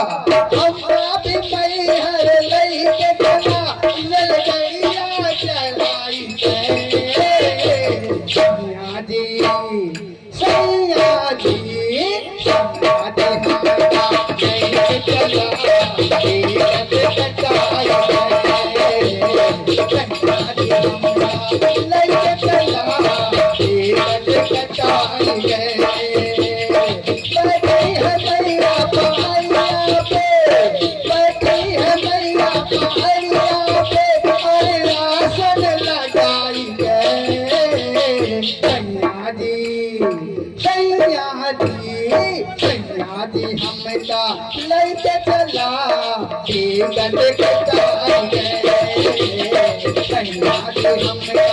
हमरा भी मैहर लई के चला लल गैया चलाई सैया जी सैया जी सैया जी हमरा लई के चला तीरथ कटाई सैया जी हमरा लई के चला तीरथ कटाई हमका लैके चला तीरथ कटाई हमका